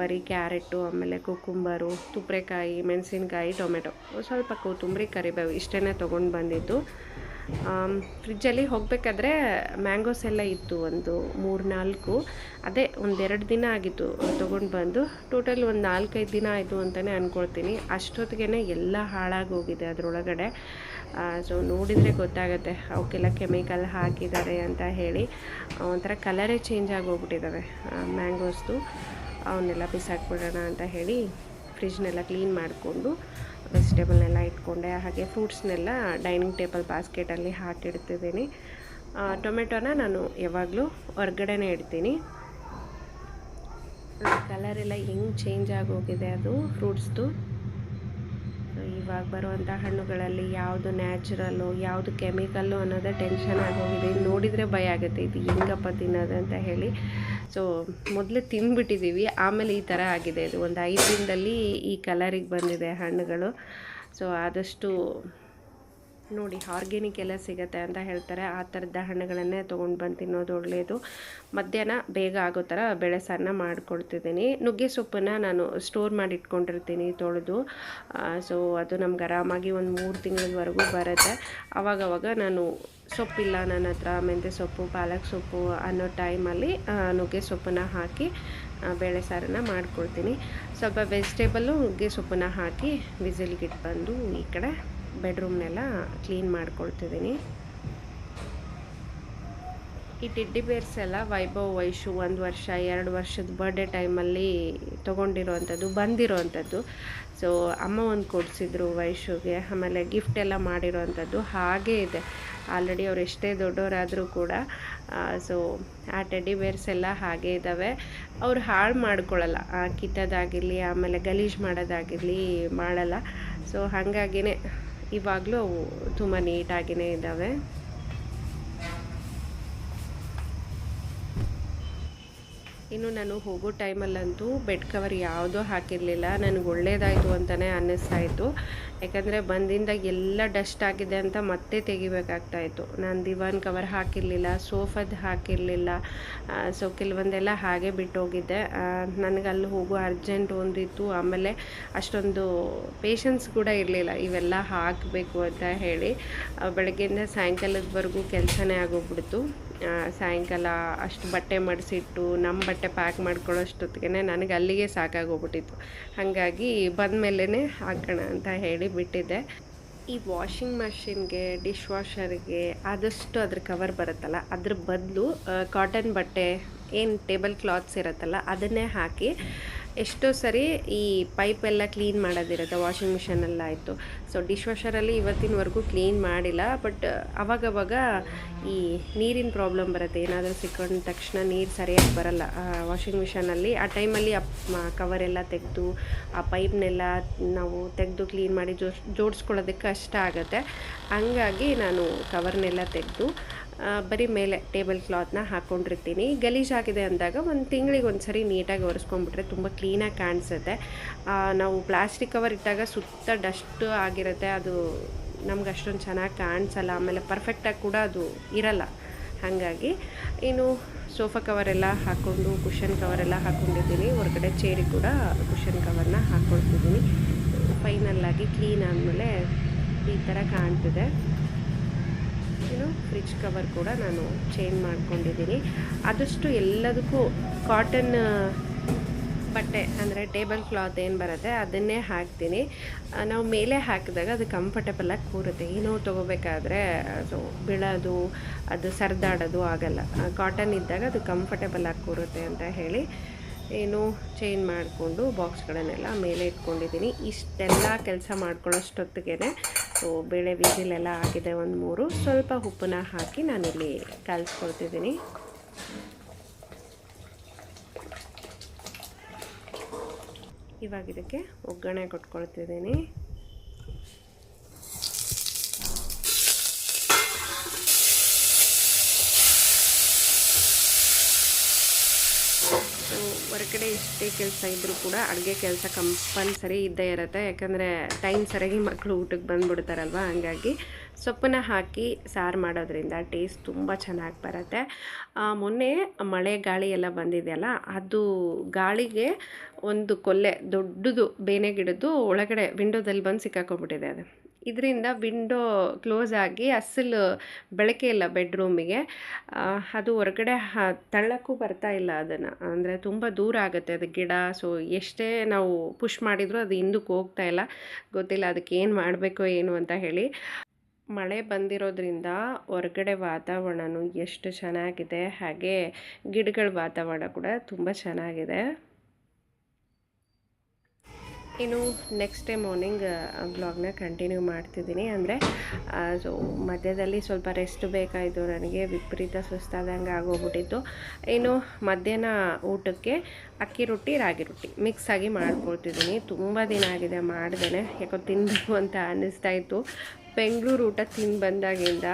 ಬರೀ ಕ್ಯಾರೆಟು, ಆಮೇಲೆ ಕುಕುಂಬರು, ತುಪ್ರೆಕಾಯಿ, ಮೆಣಸಿನ್ಕಾಯಿ, ಟೊಮೆಟೊ, ಸ್ವಲ್ಪ ಕೊತ್ತಂಬರಿ, ಕರಿಬೇವು ಇಷ್ಟೇ ತೊಗೊಂಡು ಬಂದಿದ್ದು. ಫ್ರಿಜ್ಜಲ್ಲಿ ಹೋಗಬೇಕಾದ್ರೆ ಮ್ಯಾಂಗೋಸ್ ಎಲ್ಲ ಇತ್ತು, ಒಂದು 3-4. ಅದೇ ಒಂದೆರಡು ದಿನ ಆಗಿತ್ತು ತೊಗೊಂಡು ಬಂದು. ಟೋಟಲ್ ಒಂದು 4-5 ದಿನ ಆಯಿತು ಅಂತಲೇ ಅಂದ್ಕೊಳ್ತೀನಿ. ಅಷ್ಟೊತ್ತಿಗೆ ಎಲ್ಲ ಹಾಳಾಗೋಗಿದೆ ಅದರೊಳಗಡೆ. ಸೊ ನೋಡಿದರೆ ಗೊತ್ತಾಗುತ್ತೆ ಅವಕ್ಕೆಲ್ಲ ಕೆಮಿಕಲ್ ಹಾಕಿದ್ದಾರೆ ಅಂತ ಹೇಳಿ. ಒಂಥರ ಕಲರೇ ಚೇಂಜ್ ಆಗೋಗ್ಬಿಟ್ಟಿದ್ದಾವೆ ಮ್ಯಾಂಗೋಸ್ದು. ಅವನ್ನೆಲ್ಲ ಬಿಸಾಕ್ಬಿಡೋಣ ಅಂತ ಹೇಳಿ ಫ್ರಿಜ್ನೆಲ್ಲ ಕ್ಲೀನ್ ಮಾಡಿಕೊಂಡು ವೆಜಿಟೇಬಲ್ನೆಲ್ಲ ಇಟ್ಕೊಂಡೆ. ಹಾಗೆ ಫ್ರೂಟ್ಸ್ನೆಲ್ಲ ಡೈನಿಂಗ್ ಟೇಬಲ್ ಬಾಸ್ಕೆಟಲ್ಲಿ ಹಾಕಿಡ್ತಿದ್ದೀನಿ. ಟೊಮೆಟೊನ ನಾನು ಯಾವಾಗಲೂ ಹೊರ್ಗಡೆನೇ ಇಡ್ತೀನಿ. ಕಲರೆಲ್ಲ ಹೆಂಗೆ ಚೇಂಜ್ ಆಗೋಗಿದೆ ಅದು ಫ್ರೂಟ್ಸ್ದು. ಇವಾಗ ಬರುವಂಥ ಹಣ್ಣುಗಳಲ್ಲಿ ಯಾವುದು ನ್ಯಾಚುರಲ್ಲು, ಯಾವುದು ಕೆಮಿಕಲ್ಲು ಅನ್ನೋದೇ ಟೆನ್ಷನ್ ಆಗೋಗಿದೆ. ನೋಡಿದರೆ ಭಯ ಆಗುತ್ತೆ ಇದು ಹೆಂಗಪ್ಪ ತಿನ್ನೋದು ಅಂತ ಹೇಳಿ. ಸೊ ಮೊದಲೇ ತಿಂದುಬಿಟ್ಟಿದ್ದೀವಿ, ಆಮೇಲೆ ಈ ಥರ ಆಗಿದೆ. ಇದು ಒಂದು 5 ದಿನದಲ್ಲಿ ಈ ಕಲರಿಗೆ ಬಂದಿದೆ ಹಣ್ಣುಗಳು. ಸೊ ಆದಷ್ಟು ನೋಡಿ ಆರ್ಗ್ಯಾನಿಕ್ ಎಲ್ಲ ಸಿಗುತ್ತೆ ಅಂತ ಹೇಳ್ತಾರೆ, ಆ ಥರದ ಹಣ್ಣುಗಳನ್ನೇ ತೊಗೊಂಡು ಬಂದು ತಿನ್ನೋದು ಒಳ್ಳೆಯದು. ಮಧ್ಯಾಹ್ನ ಬೇಗ ಆಗೋ ಥರ ಬೇಳೆ ಸಾರನ್ನ ಮಾಡ್ಕೊಳ್ತಿದ್ದೀನಿ. ನುಗ್ಗೆ ಸೊಪ್ಪನ್ನು ನಾನು ಸ್ಟೋರ್ ಮಾಡಿ ಇಟ್ಕೊಂಡಿರ್ತೀನಿ ತೊಳೆದು. ಸೊ ಅದು ನಮ್ಗೆ ಆರಾಮಾಗಿ ಒಂದು 3 ತಿಂಗಳವರೆಗೂ ಬರುತ್ತೆ. ಆವಾಗವಾಗ ನಾನು ಸೊಪ್ಪಿಲ್ಲ ನನ್ನ ಹತ್ರ, ಮೆಂತ್ಯ ಸೊಪ್ಪು, ಪಾಲಕ್ ಸೊಪ್ಪು ಅನ್ನೋ ಟೈಮಲ್ಲಿ ನುಗ್ಗೆ ಸೊಪ್ಪನ್ನು ಹಾಕಿ ಬೇಳೆ ಸಾರನ್ನು ಮಾಡ್ಕೊಳ್ತೀನಿ. ಸ್ವಲ್ಪ ವೆಜಿಟೇಬಲ್ಲು ನುಗ್ಗೆ ಸೊಪ್ಪನ್ನು ಹಾಕಿ ವಿಸಿಲ್ಗೆ ಇಟ್ಟು ಬಂದು ಈ ಕಡೆ ಬೆಡ್ರೂಮ್ನೆಲ್ಲ ಕ್ಲೀನ್ ಮಾಡ್ಕೊಳ್ತಿದ್ದೀನಿ. ಈ ಟೆಡ್ಡಿ ಬೇರ್ಸ್ ಎಲ್ಲ ವೈಭವ್ ವೈಶು 1 ವರ್ಷ 2 ವರ್ಷದ ಬರ್ಡೇ ಟೈಮಲ್ಲಿ ತೊಗೊಂಡಿರೋವಂಥದ್ದು, ಬಂದಿರೋವಂಥದ್ದು. ಸೊ ಅಮ್ಮ ಒಂದು ಕೊಡಿಸಿದ್ರು ವೈಶುಗೆ. ಆಮೇಲೆ ಗಿಫ್ಟ್ ಎಲ್ಲ ಮಾಡಿರೋವಂಥದ್ದು ಹಾಗೇ ಇದೆ. ಆಲ್ರೆಡಿ ಅವ್ರು ಎಷ್ಟೇ ದೊಡ್ಡವರಾದರೂ ಕೂಡ ಸೊ ಆ ಟೆಡ್ಡಿ ಬೇರ್ಸ್ ಎಲ್ಲ ಹಾಗೇ ಇದ್ದಾವೆ. ಅವ್ರು ಹಾಳು ಮಾಡ್ಕೊಳ್ಳಲ್ಲ, ಕಿತ್ತೋದಾಗಿರಲಿ ಆಮೇಲೆ ಗಲೀಜು ಮಾಡೋದಾಗಿರಲಿ ಮಾಡಲ್ಲ. ಸೊ ಹಾಗಾಗಿನೇ ಇವಾಗಲೂ ಅವು ತುಂಬ ನೀಟಾಗಿಯೇ ಇದ್ದಾವೆ. ಇನ್ನು ನಾನು ಹೋಗೋ ಟೈಮಲ್ಲಂತೂ ಬೆಡ್ ಕವರ್ ಯಾವುದೂ ಹಾಕಿರಲಿಲ್ಲ. ನನಗೆ ಒಳ್ಳೆಯದಾಯಿತು ಅಂತಲೇ ಅನ್ನಿಸ್ತಾಯಿತ್ತು. ಯಾಕಂದರೆ ಬಂದಿಂದ ಎಲ್ಲ ಡಸ್ಟ್ ಆಗಿದೆ ಅಂತ ಮತ್ತೆ ತೆಗಿಬೇಕಾಗ್ತಾಯಿತ್ತು. ನಾನು ದಿವಾನ್ ಕವರ್ ಹಾಕಿರಲಿಲ್ಲ, ಸೋಫಾದ ಹಾಕಿರಲಿಲ್ಲ. ಸೊ ಕೆಲವೊಂದೆಲ್ಲ ಹಾಗೆ ಬಿಟ್ಟೋಗಿದ್ದೆ. ನನಗೆ ಅಲ್ಲಿ ಹೋಗೋ ಅರ್ಜೆಂಟ್ ಒಂದಿತ್ತು. ಆಮೇಲೆ ಅಷ್ಟೊಂದು ಪೇಷನ್ಸ್ ಕೂಡ ಇರಲಿಲ್ಲ ಇವೆಲ್ಲ ಹಾಕಬೇಕು ಅಂತ ಹೇಳಿ. ಬೆಳಗ್ಗೆಯಿಂದ ಸಾಯಂಕಾಲದವರೆಗೂ ಕೆಲಸನೇ ಆಗೋಗ್ಬಿಡ್ತು. ಸಾಯಂಕಾಲ ಅಷ್ಟು ಬಟ್ಟೆ ಮಡಿಸಿಟ್ಟು ನಮ್ಮ ಬಟ್ಟೆ ಪ್ಯಾಕ್ ಮಾಡ್ಕೊಳ್ಳೋಷ್ಟೊತ್ತಿಗೆ ನನಗೆ ಅಲ್ಲಿಗೆ ಸಾಕಾಗೋಗ್ಬಿಟ್ಟಿತ್ತು. ಹಾಗಾಗಿ ಬಂದ ಮೇಲೇ ಹಾಕೋಣ ಅಂತ ಹೇಳಿ ಬಿಟ್ಟಿದ್ದೆ. ಈ ವಾಷಿಂಗ್ ಮಷಿನ್ಗೆ, ಡಿಶ್ ವಾಷರ್ಗೆ ಆದಷ್ಟು ಅದ್ರ ಕವರ್ ಬರುತ್ತಲ್ಲ, ಅದ್ರ ಬದಲು ಕಾಟನ್ ಬಟ್ಟೆ ಏನು ಟೇಬಲ್ ಕ್ಲಾತ್ಸ್ ಇರುತ್ತಲ್ಲ ಅದನ್ನೇ ಹಾಕಿ ಎಷ್ಟೋ ಸರಿ ಈ ಪೈಪೆಲ್ಲ ಕ್ಲೀನ್ ಮಾಡೋದಿರುತ್ತೆ ವಾಷಿಂಗ್ ಮಿಷನಲ್ಲಾಯಿತು. ಸೊ ಡಿಶ್ ವಾಷರಲ್ಲಿ ಇವತ್ತಿನವರೆಗೂ ಕ್ಲೀನ್ ಮಾಡಿಲ್ಲ. ಬಟ್ ಅವಾಗವಾಗ ಈ ನೀರಿನ ಪ್ರಾಬ್ಲಮ್ ಬರುತ್ತೆ. ಏನಾದರೂ ಸಿಕ್ಕೊಂಡ ತಕ್ಷಣ ನೀರು ಸರಿಯಾಗಿ ಬರಲ್ಲ ವಾಷಿಂಗ್ ಮಿಷನಲ್ಲಿ. ಆ ಟೈಮಲ್ಲಿ ಕವರೆಲ್ಲ ತೆಗೆದು ಆ ಪೈಪ್ನೆಲ್ಲ ನಾವು ತೆಗೆದು ಕ್ಲೀನ್ ಮಾಡಿ ಜೋಡಿಸ್ಕೊಳ್ಳೋದಕ್ಕೆ ಕಷ್ಟ ಆಗುತ್ತೆ. ಹಂಗಾಗಿ ನಾನು ಕವರ್ನೆಲ್ಲ ತೆಗೆದು ಬರೀ ಮೇಲೆ ಟೇಬಲ್ ಕ್ಲಾತ್ನ ಹಾಕ್ಕೊಂಡಿರ್ತೀನಿ. ಗಲೀಜಾಗಿದೆ ಅಂದಾಗ ಒಂದು ತಿಂಗಳಿಗೆ ಒಂದು ಸರಿ ನೀಟಾಗಿ ಒರೆಸ್ಕೊಂಡ್ಬಿಟ್ರೆ ತುಂಬ ಕ್ಲೀನಾಗಿ ಕಾಣಿಸುತ್ತೆ. ನಾವು ಪ್ಲಾಸ್ಟಿಕ್ ಕವರ್ ಇಟ್ಟಾಗ ಸುತ್ತ ಡಸ್ಟ್ ಆಗಿರುತ್ತೆ, ಅದು ನಮ್ಗೆ ಅಷ್ಟೊಂದು ಚೆನ್ನಾಗಿ ಕಾಣಿಸಲ್ಲ. ಆಮೇಲೆ ಪರ್ಫೆಕ್ಟಾಗಿ ಕೂಡ ಅದು ಇರಲ್ಲ. ಹಾಗಾಗಿ ಇನ್ನು ಸೋಫಾ ಕವರೆಲ್ಲ ಹಾಕ್ಕೊಂಡು ಕುಷನ್ ಕವರೆಲ್ಲ ಹಾಕ್ಕೊಂಡಿದ್ದೀನಿ. ಹೊರಗಡೆ ಚೇರಿಗೆ ಕೂಡ ಕುಷನ್ ಕವರ್ನ ಹಾಕ್ಕೊಳ್ತಿದ್ದೀನಿ. ಫೈನಲ್ಲಾಗಿ ಕ್ಲೀನ್ ಆದಮೇಲೆ ಈ ಥರ ಕಾಣ್ತಿದೆ. ಇನ್ನು ಫ್ರಿಜ್ ಕವರ್ ಕೂಡ ನಾನು ಚೇಂಜ್ ಮಾಡ್ಕೊಂಡಿದ್ದೀನಿ. ಆದಷ್ಟು ಎಲ್ಲದಕ್ಕೂ ಕಾಟನ್ ಬಟ್ಟೆ ಅಂದರೆ ಟೇಬಲ್ ಕ್ಲಾತ್ ಏನು ಬರುತ್ತೆ ಅದನ್ನೇ ಹಾಕ್ತೀನಿ. ನಾವು ಮೇಲೆ ಹಾಕಿದಾಗ ಅದು ಕಂಫರ್ಟಬಲಾಗಿ ಕೂರುತ್ತೆ. ಏನೋ ತೊಗೋಬೇಕಾದ್ರೆ ಸೊ ಬೀಳೋದು, ಅದು ಸರಿದಾಡೋದು ಆಗಲ್ಲ. ಕಾಟನ್ ಇದ್ದಾಗ ಅದು ಕಂಫರ್ಟಬಲಾಗಿ ಕೂರುತ್ತೆ ಅಂತ ಹೇಳಿ ಏನು ಚೇಂಜ್ ಮಾಡಿಕೊಂಡು ಬಾಕ್ಸ್ಗಳನ್ನೆಲ್ಲ ಮೇಲೆ ಇಟ್ಕೊಂಡಿದ್ದೀನಿ. ಇಷ್ಟೆಲ್ಲ ಕೆಲಸ ಮಾಡ್ಕೊಳ್ಳೋಷ್ಟೊತ್ತಿಗೆ ಸೊ ಬೇಳೆ ವಿಸಿಲೆಲ್ಲ ಆಗಿದೆ ಒಂದು 3. ಸ್ವಲ್ಪ ಉಪ್ಪನ್ನ ಹಾಕಿ ನಾನಿಲ್ಲಿ ಕಲಿಸ್ಕೊಳ್ತಿದ್ದೀನಿ. ಇವಾಗ ಇದಕ್ಕೆ ಒಗ್ಗರಣೆ ಕೊಟ್ಕೊಳ್ತಿದ್ದೀನಿ. ಹೊರಗಡೆ ಎಷ್ಟೇ ಕೆಲಸ ಇದ್ದರೂ ಕೂಡ ಅಡುಗೆ ಕೆಲಸ ಕಂಪಲ್ಸರಿ ಇದ್ದೇ ಇರುತ್ತೆ. ಯಾಕಂದರೆ ಟೈಮ್ ಸರಿಯಾಗಿ ಮಕ್ಕಳು ಊಟಕ್ಕೆ ಬಂದುಬಿಡ್ತಾರಲ್ವ, ಹಂಗಾಗಿ ಸೊಪ್ಪನ್ನ ಹಾಕಿ ಸಾರು ಮಾಡೋದ್ರಿಂದ ಟೇಸ್ಟ್ ತುಂಬ ಚೆನ್ನಾಗಿ ಬರುತ್ತೆ. ಮೊನ್ನೆ ಮಳೆ ಗಾಳಿ ಎಲ್ಲ ಬಂದಿದೆಯಲ್ಲ, ಅದು ಗಾಳಿಗೆ ಒಂದು ಕೊಲ್ಲೆ ದೊಡ್ಡದು ಬೇನೆ ಗಿಡದ್ದು ಒಳಗಡೆ ವಿಂಡೋದಲ್ಲಿ ಬಂದು ಸಿಕ್ಕಾಕೊಂಡ್ಬಿಟ್ಟಿದೆ ಅದು. ಇದರಿಂದ ವಿಂಡೋ ಕ್ಲೋಸ್ ಆಗಿ ಅಸಲು ಬೆಳಕೆ ಇಲ್ಲ ಬೆಡ್ರೂಮಿಗೆ. ಅದು ಹೊರಗಡೆ ತಳ್ಳಕ್ಕೂ ಬರ್ತಾ ಇಲ್ಲ ಅದನ್ನು, ಅಂದರೆ ತುಂಬ ದೂರ ಆಗುತ್ತೆ ಅದು ಗಿಡ. ಸೊ ಎಷ್ಟೇ ನಾವು ಪುಷ್ ಮಾಡಿದರೂ ಅದು ಹಿಂದಕ್ಕೆ ಹೋಗ್ತಾ ಇಲ್ಲ. ಗೊತ್ತಿಲ್ಲ ಅದಕ್ಕೆ ಏನು ಮಾಡಬೇಕೋ ಏನು ಅಂತ ಹೇಳಿ. ಮಳೆ ಬಂದಿರೋದ್ರಿಂದ ಹೊರಗಡೆ ವಾತಾವರಣನೂ ಎಷ್ಟು ಚೆನ್ನಾಗಿದೆ, ಹಾಗೆ ಗಿಡಗಳ ವಾತಾವರಣ ಕೂಡ ತುಂಬ ಚೆನ್ನಾಗಿದೆ. ಇನ್ನು ನೆಕ್ಸ್ಟ್ ಡೇ ಮಾರ್ನಿಂಗ್ ವ್ಲಾಗ್ನ ಕಂಟಿನ್ಯೂ ಮಾಡ್ತಿದ್ದೀನಿ. ಅಂದರೆ ಸೊ ಮಧ್ಯದಲ್ಲಿ ಸ್ವಲ್ಪ ರೆಸ್ಟ್ ಬೇಕಾಯಿತು ನನಗೆ, ವಿಪರೀತ ಸುಸ್ತಾದಂಗೆ ಆಗೋಗ್ಬಿಟ್ಟಿತ್ತು. ಇನ್ನು ಮಧ್ಯಾಹ್ನ ಊಟಕ್ಕೆ ಅಕ್ಕಿ ರೊಟ್ಟಿ ರಾಗಿ ರೊಟ್ಟಿ ಮಿಕ್ಸ್ ಆಗಿ ಮಾಡ್ಕೊಳ್ತಿದ್ದೀನಿ. ತುಂಬ ದಿನ ಆಗಿದೆ ಮಾಡ್ದೇ, ಯಾಕೋ ತಿನ್ನಬೇಕು ಅಂತ ಅನ್ನಿಸ್ತಾಯಿತ್ತು. ಬೆಂಗಳೂರು ಊಟ ತಿಂದು ಬಂದಾಗಿಂದ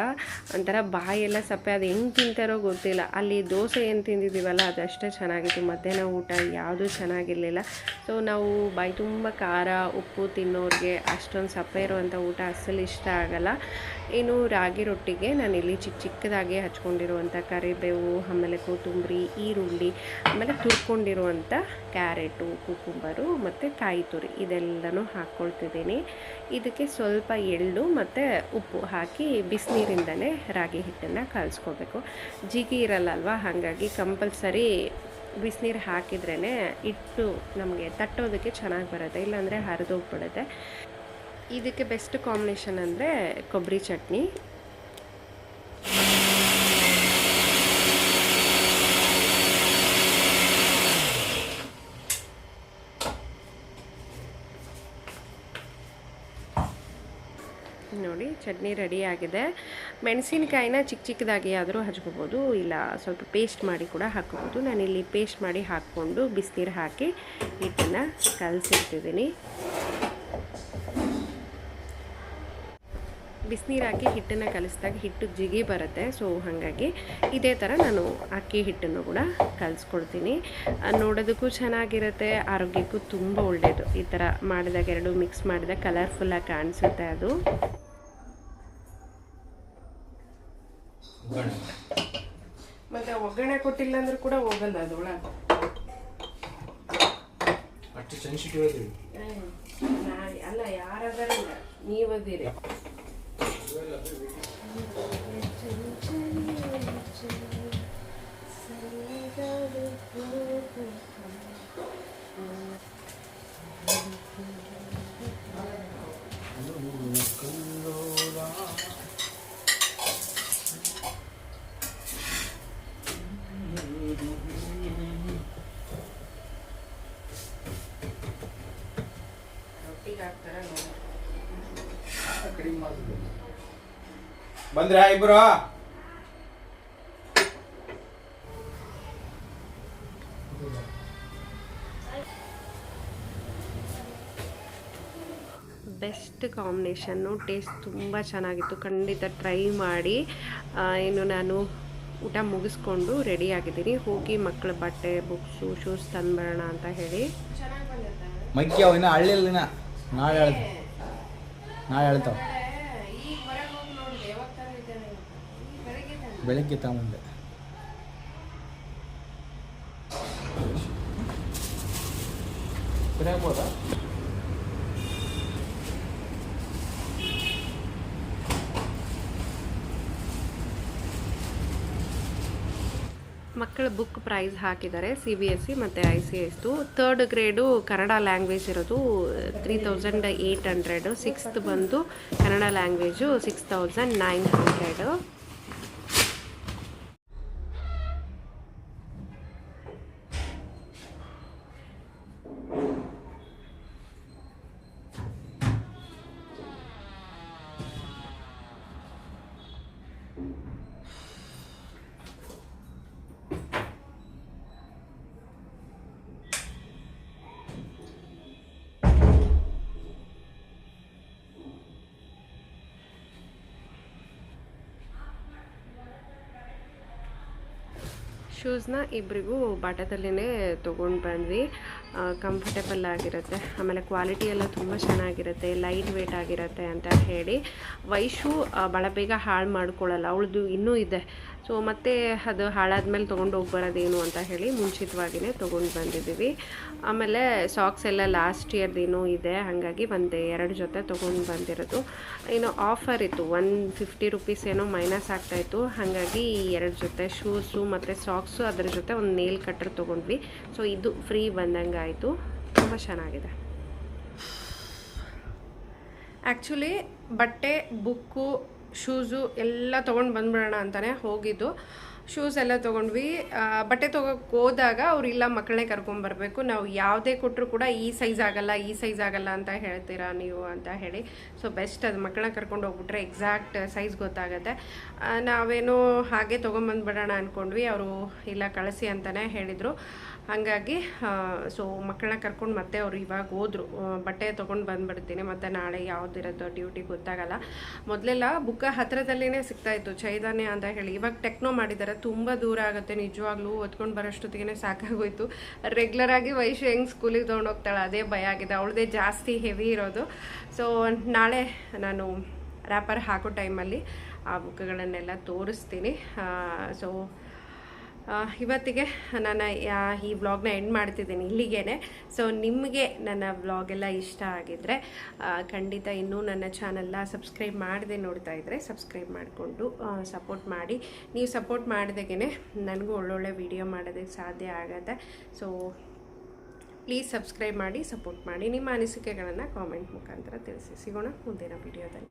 ಒಂಥರ ಬಾಯೆಲ್ಲ ಸಪ್ಪೆ, ಅದು ಹೆಂಗೆ ತಿಂತಾರೋ ಗೊತ್ತಿಲ್ಲ. ಅಲ್ಲಿ ದೋಸೆ ಏನು ತಿಂದಿದ್ದೀವಲ್ಲ ಅದಷ್ಟೇ ಚೆನ್ನಾಗಿತ್ತು, ಮಧ್ಯಾಹ್ನ ಊಟ ಯಾವುದೂ ಚೆನ್ನಾಗಿರಲಿಲ್ಲ. ಸೊ ನಾವು ಬಾಯಿ ತುಂಬ ಖಾರ ಉಪ್ಪು ತಿನ್ನೋರಿಗೆ ಅಷ್ಟೊಂದು ಸಪ್ಪೆ ಇರುವಂಥ ಊಟ ಅಸಲು ಇಷ್ಟ ಆಗಲ್ಲ. ಇನ್ನು ರಾಗಿ ರೊಟ್ಟಿಗೆ ನಾನಿಲ್ಲಿ ಚಿಕ್ಕದಾಗಿ ಹಚ್ಕೊಂಡಿರುವಂಥ ಕರಿಬೇವು, ಆಮೇಲೆ ಕೊತ್ತಂಬರಿ, ಈರುಳ್ಳಿ, ಆಮೇಲೆ ತುರ್ಕೊಂಡಿರುವಂಥ ಕ್ಯಾರೆಟು, ಕುಕುಂಬರು ಮತ್ತು ಕಾಯಿ ತುರಿ ಇದೆಲ್ಲನೂ ಹಾಕ್ಕೊಳ್ತಿದ್ದೀನಿ. ಇದಕ್ಕೆ ಸ್ವಲ್ಪ ಎಳ್ಳು ಮತ್ತು ಉಪ್ಪು ಹಾಕಿ ಬಿಸಿನೀರಿಂದನೇ ರಾಗಿ ಹಿಟ್ಟನ್ನು ಕಲಿಸ್ಕೋಬೇಕು. ಜಿಗಿ ಇರಲ್ಲ ಅಲ್ವಾ, ಹಾಗಾಗಿ ಕಂಪಲ್ಸರಿ ಬಿಸಿನೀರು ಹಾಕಿದ್ರೇ ಹಿಟ್ಟು ನಮಗೆ ತಟ್ಟೋದಕ್ಕೆ ಚೆನ್ನಾಗಿ ಬರುತ್ತೆ, ಇಲ್ಲಾಂದರೆ ಹರಿದೋಗ್ಬಿಡುತ್ತೆ. ಇದಕ್ಕೆ ಬೆಸ್ಟ್ ಕಾಂಬಿನೇಷನ್ ಅಂದರೆ ಕೊಬ್ಬರಿ ಚಟ್ನಿ. ನೋಡಿ ಚಟ್ನಿ ರೆಡಿ ಆಗಿದೆ. ಮೆಣಸಿನಕಾಯಿನ ಚಿಕ್ಕದಾಗಿ ಆದರೂ ಹಚ್ಕೋಬೋದು, ಇಲ್ಲ ಸ್ವಲ್ಪ ಪೇಸ್ಟ್ ಮಾಡಿ ಕೂಡ ಹಾಕ್ಕೋಬೋದು. ನಾನಿಲ್ಲಿ ಪೇಸ್ಟ್ ಮಾಡಿ ಹಾಕ್ಕೊಂಡು ಬಿಸಿನೀರು ಹಾಕಿ ಹಿಟ್ಟನ್ನು ಕಲಸಿಡ್ತಿದ್ದೀನಿ. ಬಿಸಿನೀರು ಹಾಕಿ ಹಿಟ್ಟನ್ನು ಕಲಿಸಿದಾಗ ಹಿಟ್ಟು ಜಿಗಿ ಬರುತ್ತೆ. ಸೊ ಹಾಗಾಗಿ ಇದೇ ಥರ ನಾನು ಅಕ್ಕಿ ಹಿಟ್ಟನ್ನು ಕೂಡ ಕಲಿಸ್ಕೊಡ್ತೀನಿ. ನೋಡೋದಕ್ಕೂ ಚೆನ್ನಾಗಿರುತ್ತೆ, ಆರೋಗ್ಯಕ್ಕೂ ತುಂಬ ಒಳ್ಳೆಯದು. ಈ ಥರ ಮಾಡಿದಾಗ ಎರಡು ಮಿಕ್ಸ್ ಮಾಡಿದಾಗ ಕಲರ್ಫುಲ್ಲಾಗಿ ಕಾಣಿಸುತ್ತೆ ಅದು. ಮತ್ತು ಒಗ್ಗರಣೆ ಕೊಟ್ಟಿಲ್ಲ ಅಂದರೂ ಕೂಡ ಹೋಗಲ್ಲ ಅದು ಒಳಗೆ. ಅಲ್ಲ ಯಾರಾದರೂ ನೀವದಿರಿ. ಬಂದ್ರ ಇಬ್ರು? ಬೆಸ್ಟ್ ಕಾಂಬಿನೇಷನ್ನು, ಟೇಸ್ಟ್ ತುಂಬ ಚೆನ್ನಾಗಿತ್ತು. ಖಂಡಿತ ಟ್ರೈ ಮಾಡಿ. ಇನ್ನು ನಾನು ಊಟ ಮುಗಿಸ್ಕೊಂಡು ರೆಡಿಯಾಗಿದ್ದೀನಿ, ಹೋಗಿ ಮಕ್ಕಳ ಬಟ್ಟೆ ಬುಕ್ಸು ಶೂಸ್ ತಂದುಬರೋಣ ಅಂತ ಹೇಳಿ. ಮೈಕಿ ಅವ ಇನ್ನು ಹಳ್ಳಿಲ್ಲ, ನಾಳೆ ಹೇಳ್ತಾವ. ಬೆಳಗ್ಗೆ ತಗೊಂಡೆ. ಆಗ್ಬೋದಾ? ಮಕ್ಕಳ ಬುಕ್ ಪ್ರೈಸ್ ಹಾಕಿದ್ದಾರೆ CBSE ಮತ್ತು ICSದು. 3rd ಗ್ರೇಡು ಕನ್ನಡ ಲ್ಯಾಂಗ್ವೇಜ್ ಇರೋದು 3800, 6th ಬಂದು ಕನ್ನಡ ಲ್ಯಾಂಗ್ವೇಜು 6900. ಶೂಸ್ನ ಇಬ್ಬರಿಗೂ ಬಾಟದಲ್ಲೇ ತೊಗೊಂಡು ಬಂದ್ವಿ. ಕಂಫರ್ಟೇಬಲ್ ಆಗಿರುತ್ತೆ, ಆಮೇಲೆ ಕ್ವಾಲಿಟಿ ಎಲ್ಲ ತುಂಬ ಚೆನ್ನಾಗಿರುತ್ತೆ, ಲೈಟ್ ವೇಟ್ ಆಗಿರುತ್ತೆ ಅಂತ ಹೇಳಿ. ವೈಶು ಭಾಳ ಬೇಗ ಹಾಳು ಮಾಡ್ಕೊಳ್ಳಲ್ಲ, ಅವಳದು ಇನ್ನೂ ಇದೆ. ಸೊ ಮತ್ತೆ ಅದು ಹಾಳಾದ್ಮೇಲೆ ತೊಗೊಂಡು ಹೋಗಿ ಬರೋದೇನು ಅಂತ ಹೇಳಿ ಮುಂಚಿತವಾಗಿಯೇ ತೊಗೊಂಡು ಬಂದಿದ್ದೀವಿ. ಆಮೇಲೆ ಸಾಕ್ಸ್ ಎಲ್ಲ ಲಾಸ್ಟ್ ಇಯರ್ದೇನೂ ಇದೆ, ಹಾಗಾಗಿ ಒಂದು 2 ಜೊತೆ ತೊಗೊಂಡು ಬಂದಿರೋದು. ಇನ್ನು ಆಫರ್ ಇತ್ತು, 150 ರುಪೀಸ್ ಏನೋ ಮೈನಸ್ ಆಗ್ತಾಯಿತ್ತು, ಹಾಗಾಗಿ 2 ಜೊತೆ ಶೂಸು ಮತ್ತು ಸಾಕ್ಸು, ಅದರ ಜೊತೆ ಒಂದು ನೇಲ್ ಕಟ್ಟರ್ ತೊಗೊಂಡ್ವಿ. ಸೊ ಇದು ಫ್ರೀ ಬಂದಂಗೆ ಆಯಿತು, ತುಂಬ ಚೆನ್ನಾಗಿದೆ. ಆ್ಯಕ್ಚುಲಿ ಬಟ್ಟೆ, ಬುಕ್ಕು, ಶೂಸು ಎಲ್ಲ ತೊಗೊಂಡು ಬಂದ್ಬಿಡೋಣ ಅಂತಲೇ ಹೋಗಿದ್ದು. ಶೂಸ್ ಎಲ್ಲ ತೊಗೊಂಡ್ವಿ. ಬಟ್ಟೆ ತೊಗೋಕ್ಕೆ ಹೋದಾಗ ಅವ್ರು ಇಲ್ಲ ಮಕ್ಕಳನ್ನೇ ಕರ್ಕೊಂಬರ್ಬೇಕು, ನಾವು ಯಾವುದೇ ಕೊಟ್ಟರು ಕೂಡ ಈ ಸೈಜ್ ಆಗಲ್ಲ ಅಂತ ಹೇಳ್ತೀರಾ ನೀವು ಅಂತ ಹೇಳಿ. ಸೊ ಬೆಸ್ಟ್ ಅದು, ಮಕ್ಕಳನ್ನ ಕರ್ಕೊಂಡು ಹೋಗ್ಬಿಟ್ರೆ ಎಕ್ಸಾಕ್ಟ್ ಸೈಜ್ ಗೊತ್ತಾಗುತ್ತೆ. ನಾವೇನೋ ಹಾಗೆ ತೊಗೊಂಬಂದ್ಬಿಡೋಣ ಅಂದ್ಕೊಂಡ್ವಿ, ಅವರು ಇಲ್ಲ ಕಳಿಸಿ ಅಂತಲೇ ಹೇಳಿದರು. ಹಾಗಾಗಿ ಸೊ ಮಕ್ಕಳನ್ನ ಕರ್ಕೊಂಡು ಮತ್ತೆ ಅವರು ಇವಾಗ ಹೋದ್ರು. ಬಟ್ಟೆ ತೊಗೊಂಡು ಬಂದುಬಿಡ್ತೀನಿ, ಮತ್ತು ನಾಳೆ ಯಾವುದಿರೋದು ಡ್ಯೂಟಿ ಗೊತ್ತಾಗಲ್ಲ. ಮೊದಲೆಲ್ಲ ಬುಕ್ಕ ಹತ್ತಿರದಲ್ಲೇ ಸಿಗ್ತಾಯಿತ್ತು, ಚೈತನ್ಯ ಅಂತ ಹೇಳಿ. ಇವಾಗ ಟೆಕ್ನೋ ಮಾಡಿದ್ದಾರೆ, ತುಂಬ ದೂರ ಆಗುತ್ತೆ ನಿಜವಾಗ್ಲೂ. ಹೊತ್ಕೊಂಡು ಬರೋಷ್ಟೊತ್ತಿಗೆ ಸಾಕಾಗೋಯ್ತು. ರೆಗ್ಯುಲರಾಗಿ ವೈಶು ಹೆಂಗೆ ಸ್ಕೂಲಿಗೆ ತೊಗೊಂಡೋಗ್ತಾಳೆ ಅದೇ ಭಯ ಆಗಿದೆ, ಅವಳದೇ ಜಾಸ್ತಿ ಹೆವಿ ಇರೋದು. ಸೊ ನಾಳೆ ನಾನು ರ್ಯಾಪರ್ ಹಾಕೋ ಟೈಮಲ್ಲಿ ಆ ಬುಕ್ಗಳನ್ನೆಲ್ಲ ತೋರಿಸ್ತೀನಿ. ಸೊ ಇವತ್ತಿಗೆ ನಾನು ಈ ವ್ಲಾಗ್ನ ಎಂಡ್ ಮಾಡ್ತಿದ್ದೀನಿ ಇಲ್ಲಿಗೇ. ಸೊ ನಿಮಗೆ ನನ್ನ ವ್ಲಾಗೆಲ್ಲ ಇಷ್ಟ ಆಗಿದ್ದರೆ ಖಂಡಿತ ಇನ್ನೂ ನನ್ನ ಚಾನಲ್ನ ಸಬ್ಸ್ಕ್ರೈಬ್ ಮಾಡದೆ ನೋಡ್ತಾ ಇದ್ದರೆ ಸಬ್ಸ್ಕ್ರೈಬ್ ಮಾಡಿಕೊಂಡು ಸಪೋರ್ಟ್ ಮಾಡಿ. ನೀವು ಸಪೋರ್ಟ್ ಮಾಡಿದಾಗೇ ನನಗೂ ಒಳ್ಳೊಳ್ಳೆ ವಿಡಿಯೋ ಮಾಡೋದಕ್ಕೆ ಸಾಧ್ಯ ಆಗುತ್ತೆ. ಸೊ ಪ್ಲೀಸ್ ಸಬ್ಸ್ಕ್ರೈಬ್ ಮಾಡಿ, ಸಪೋರ್ಟ್ ಮಾಡಿ. ನಿಮ್ಮ ಅನಿಸಿಕೆಗಳನ್ನು ಕಾಮೆಂಟ್ ಮುಖಾಂತರ ತಿಳಿಸಿ. ಸಿಗೋಣ ಮುಂದಿನ ವಿಡಿಯೋದಲ್ಲಿ.